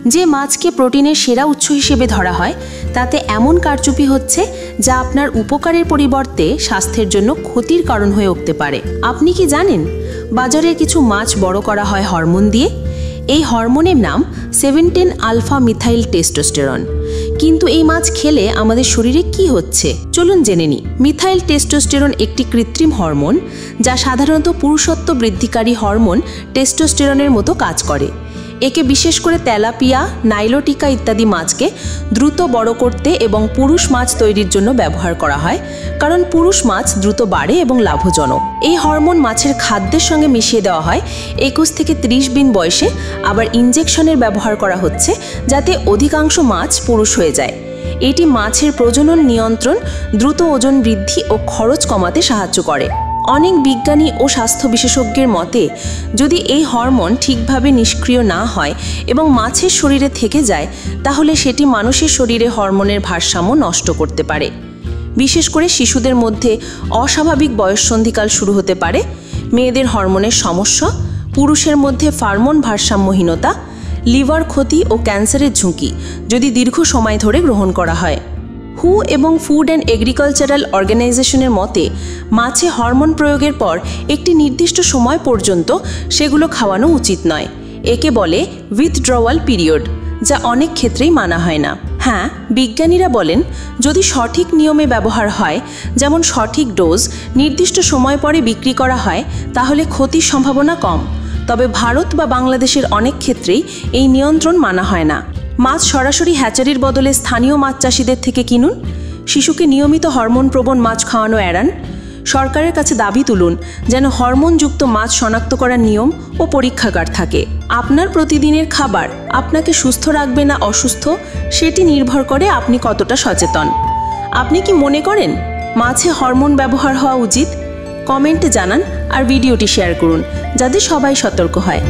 যে মাছকে প্রোটিনের সেরা উৎস হিসেবে ধরা হয় তাতে এমন কারচুপি হচ্ছে যা আপনার উপকারের পরিবর্তে স্বাস্থ্যের জন্য ক্ষতির কারণ হয়ে উঠতে পারে। আপনি কি জানেন বাজারের কিছু মাছ বড় করা হয় হরমোন দিয়ে? এই হরমোনের নাম 17 আলফা মিথাইল টেস্টোস্টেরন। কিন্তু এই মাছ খেলে আমাদের শরীরে কি হচ্ছে চলুন জেনে নিই। মিথাইল টেস্টোস্টেরন একটি কৃত্রিম হরমোন যা সাধারণত পুরুষত্ব বৃদ্ধিকারী হরমোন টেস্টোস্টেরনের মতো কাজ করে। একে বিশেষ করে তেলাপিয়া, নাইলোটিকা ইত্যাদি মাছকে দ্রুত বড় করতে এবং পুরুষ মাছ তৈরির জন্য ব্যবহার করা হয়, কারণ পুরুষ মাছ দ্রুত বাড়ে এবং লাভজনক। এই হরমোন মাছের খাদ্যের সঙ্গে মিশিয়ে দেওয়া হয় 21 থেকে 30 দিন বয়সে। আবার ইনজেকশনের ব্যবহার করা হচ্ছে যাতে অধিকাংশ মাছ পুরুষ হয়ে যায়। এটি মাছের প্রজনন নিয়ন্ত্রণ, দ্রুত ওজন বৃদ্ধি ও খরচ কমাতে সাহায্য করে। অনেক বিজ্ঞানী ও স্বাস্থ্য বিশেষজ্ঞের মতে যদি এই হরমোন ঠিকভাবে নিষ্ক্রিয় না হয় এবং মাছের শরীরে থেকে যায় তাহলে সেটি মানুষের শরীরে হরমোনের ভারসাম্য নষ্ট করতে পারে। বিশেষ করে শিশুদের মধ্যে অস্বাভাবিক বয়ঃসন্ধিকাল শুরু হতে পারে, মেয়েদের হরমোনের সমস্যা, পুরুষের মধ্যে হরমোন ভারসাম্যহীনতা, লিভার ক্ষতি ও ক্যান্সারের ঝুঁকি যদি দীর্ঘ সময় ধরে গ্রহণ করা হয়। হু এবং ফুড অ্যান্ড এগ্রিকালচারাল অর্গানাইজেশনের মতে মাছে হরমোন প্রয়োগের পর একটি নির্দিষ্ট সময় পর্যন্ত সেগুলো খাওয়ানো উচিত নয়। একে বলে উইথড্রওয়াল পিরিয়ড, যা অনেক ক্ষেত্রেই মানা হয় না। হ্যাঁ, বিজ্ঞানীরা বলেন যদি সঠিক নিয়মে ব্যবহার হয়, যেমন সঠিক ডোজ নির্দিষ্ট সময় পরে বিক্রি করা হয়, তাহলে ক্ষতির সম্ভাবনা কম। তবে ভারত বা বাংলাদেশের অনেক ক্ষেত্রেই এই নিয়ন্ত্রণ মানা হয় না। মাছ সরাসরি হ্যাচারির বদলে স্থানীয় মাছ চাষিদের থেকে কিনুন। শিশুকে নিয়মিত হরমোনপ্রবণ মাছ খাওয়ানো এড়ান। সরকারের কাছে দাবি তুলুন যেন হরমোনযুক্ত মাছ শনাক্ত করার নিয়ম ও পরীক্ষাগার থাকে। আপনার প্রতিদিনের খাবার আপনাকে সুস্থ রাখবে না অসুস্থ, সেটি নির্ভর করে আপনি কতটা সচেতন। আপনি কি মনে করেন মাছে হরমোন ব্যবহার হওয়া উচিত? কমেন্টে জানান আর ভিডিওটি শেয়ার করুন যাতে সবাই সতর্ক হয়।